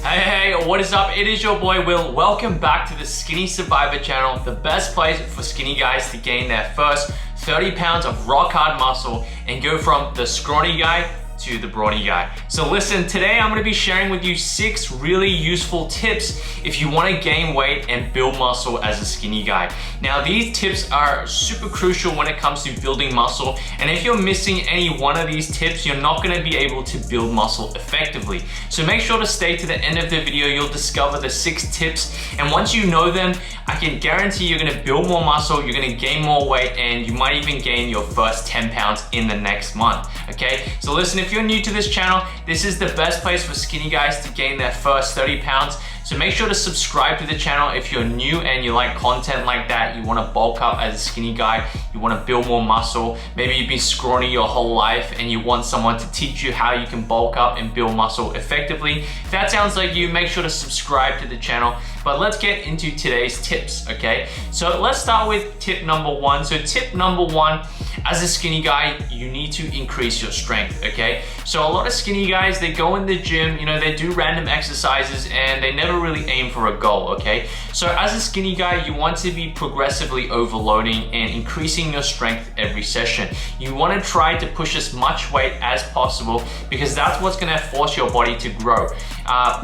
Hey, what is up? It is your boy Will. Welcome back to the Skinny Survivor channel, the best place for skinny guys to gain their first 30 pounds of rock hard muscle and go from the scrawny guy to the brawny guy. So listen, today I'm going to be sharing with you 6 really useful tips if you want to gain weight and build muscle as a skinny guy. Now these tips are super crucial when it comes to building muscle, and if you're missing any one of these tips, you're not going to be able to build muscle effectively. So make sure to stay to the end of the video. You'll discover the 6 tips, and once you know them, I can guarantee you're going to build more muscle, you're going to gain more weight, and you might even gain your first 10 pounds in the next month. Okay, so listen, if you're new to this channel, this is the best place for skinny guys to gain their first 30 pounds. So make sure to subscribe to the channel if you're new and you like content like that. You want to bulk up as a skinny guy, you want to build more muscle. Maybe you've been scrawny your whole life and you want someone to teach you how you can bulk up and build muscle effectively. If that sounds like you, make sure to subscribe to the channel. But let's get into today's tips, okay? So let's start with tip number 1. So tip number 1, as a skinny guy, you need to increase your strength, okay? So a lot of skinny guys, they go in the gym, you know, they do random exercises and they never really aim for a goal, okay? So as a skinny guy, you want to be progressively overloading and increasing your strength every session. You want to try to push as much weight as possible because that's what's going to force your body to grow.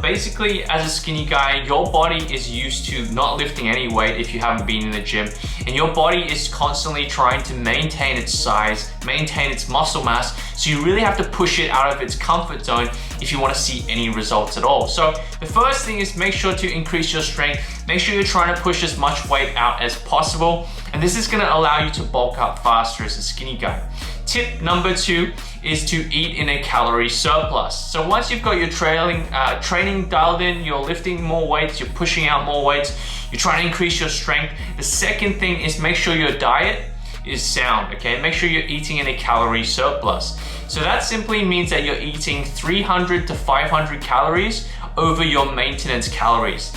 Basically, as a skinny guy, your body is used to not lifting any weight if you haven't been in the gym, and your body is constantly trying to maintain its size, maintain its muscle mass, so you really have to push it out of its comfort zone if you want to see any results at all. So the first thing is make sure to increase your strength. Make sure you're trying to push as much weight out as possible, and this is going to allow you to bulk up faster as a skinny guy. Tip number 2 is to eat in a calorie surplus. So once you've got your training dialed in, you're lifting more weights, you're pushing out more weights, you're trying to increase your strength. The second thing is make sure your diet is sound, okay? Make sure you're eating in a calorie surplus. So that simply means that you're eating 300 to 500 calories over your maintenance calories.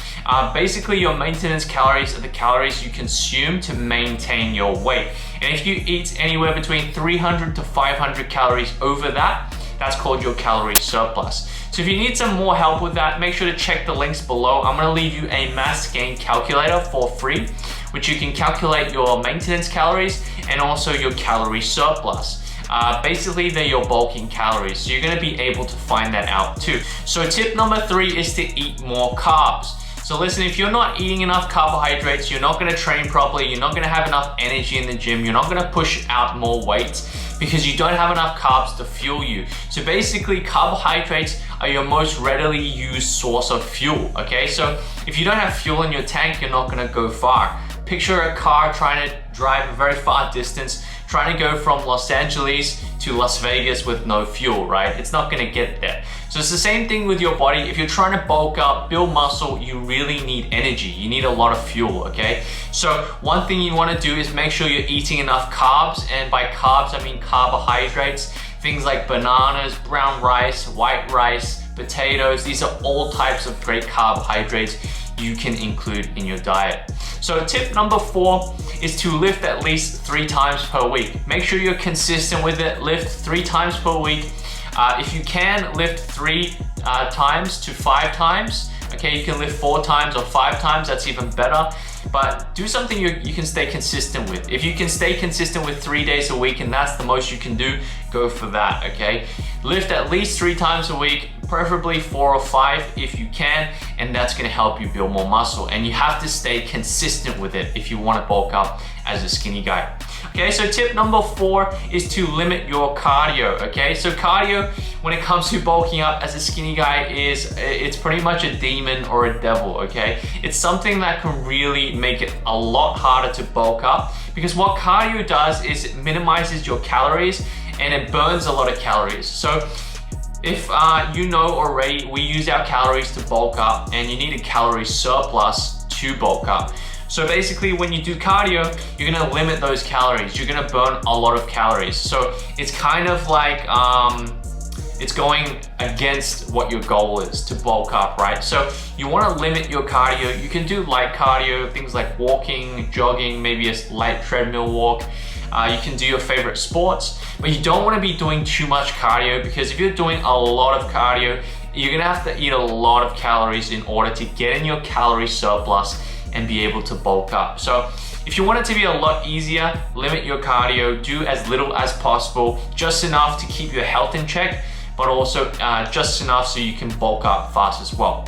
Basically, your maintenance calories are the calories you consume to maintain your weight. And if you eat anywhere between 300 to 500 calories over that, that's called your calorie surplus. So if you need some more help with that, make sure to check the links below. I'm gonna leave you a mass gain calculator for free, which you can calculate your maintenance calories and also your calorie surplus. Basically, they're your bulking calories, so you're gonna be able to find that out too. So tip number 3 is to eat more carbs. So listen, if you're not eating enough carbohydrates, you're not gonna train properly, you're not gonna have enough energy in the gym, you're not gonna push out more weight because you don't have enough carbs to fuel you. So basically, carbohydrates are your most readily used source of fuel, okay? So if you don't have fuel in your tank, you're not gonna go far. Picture a car trying to drive a very far distance, trying to go from Los Angeles to Las Vegas with no fuel, right? It's not gonna get there. So it's the same thing with your body. If you're trying to bulk up, build muscle, you really need energy. You need a lot of fuel, okay? So one thing you wanna do is make sure you're eating enough carbs, and by carbs, I mean carbohydrates. Things like bananas, brown rice, white rice, potatoes. These are all types of great carbohydrates you can include in your diet. So tip number 4 is to lift at least 3 times per week. Make sure you're consistent with it. Lift 3 times per week. If you can, lift 3 times to 5 times. Okay, you can lift 4 times or 5 times, that's even better. But do something you can stay consistent with. If you can stay consistent with 3 days a week and that's the most you can do, go for that, okay? Lift at least 3 times a week, preferably 4 or 5 if you can, and that's gonna help you build more muscle. And you have to stay consistent with it if you wanna bulk up as a skinny guy. Okay, so tip number 4 is to limit your cardio, okay? So cardio, when it comes to bulking up as a skinny guy, it's pretty much a demon or a devil, okay? It's something that can really make it a lot harder to bulk up, because what cardio does is it minimizes your calories and it burns a lot of calories. So if you know already, we use our calories to bulk up, and you need a calorie surplus to bulk up. So basically, when you do cardio, you're gonna limit those calories. You're gonna burn a lot of calories. So it's kind of like, it's going against what your goal is to bulk up, right? So you wanna limit your cardio. You can do light cardio, things like walking, jogging, maybe a light treadmill walk. You can do your favorite sports, but you don't want to be doing too much cardio, because if you're doing a lot of cardio, you're gonna have to eat a lot of calories in order to get in your calorie surplus and be able to bulk up. So if you want it to be a lot easier, limit your cardio, do as little as possible, just enough to keep your health in check, but also just enough so you can bulk up fast as well.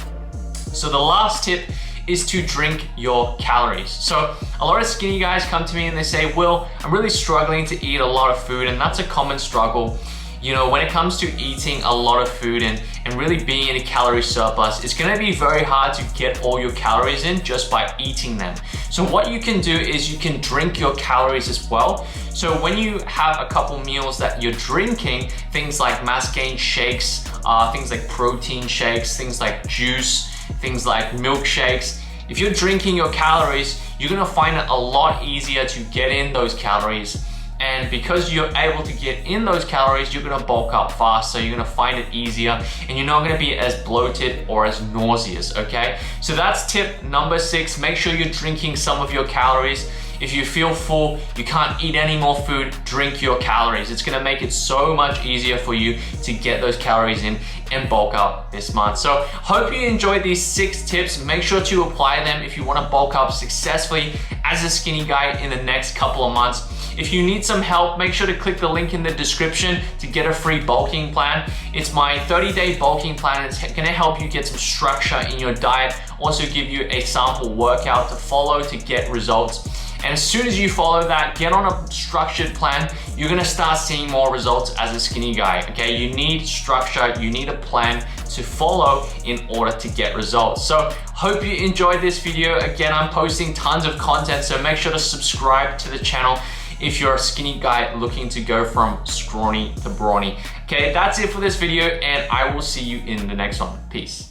So the last tip is to drink your calories. So a lot of skinny guys come to me and they say, Will, I'm really struggling to eat a lot of food, and that's a common struggle. You know, when it comes to eating a lot of food and really being in a calorie surplus, it's gonna be very hard to get all your calories in just by eating them. So what you can do is you can drink your calories as well. So when you have a couple meals that you're drinking, things like mass gain shakes, things like protein shakes, things like juice, things like milkshakes, if you're drinking your calories, you're gonna find it a lot easier to get in those calories. And because you're able to get in those calories, you're gonna bulk up fast, so you're gonna find it easier and you're not gonna be as bloated or as nauseous, okay? So that's tip number 6. Make sure you're drinking some of your calories. If you feel full, you can't eat any more food, drink your calories. It's gonna make it so much easier for you to get those calories in and bulk up this month. So hope you enjoyed these 6 tips. Make sure to apply them if you wanna bulk up successfully as a skinny guy in the next couple of months. If you need some help, make sure to click the link in the description to get a free bulking plan. It's my 30-day bulking plan. It's gonna help you get some structure in your diet, also give you a sample workout to follow to get results. And as soon as you follow that, get on a structured plan, you're gonna start seeing more results as a skinny guy, okay? You need structure, you need a plan to follow in order to get results. So hope you enjoyed this video. Again, I'm posting tons of content, so make sure to subscribe to the channel if you're a skinny guy looking to go from scrawny to brawny. Okay, that's it for this video, and I will see you in the next one. Peace.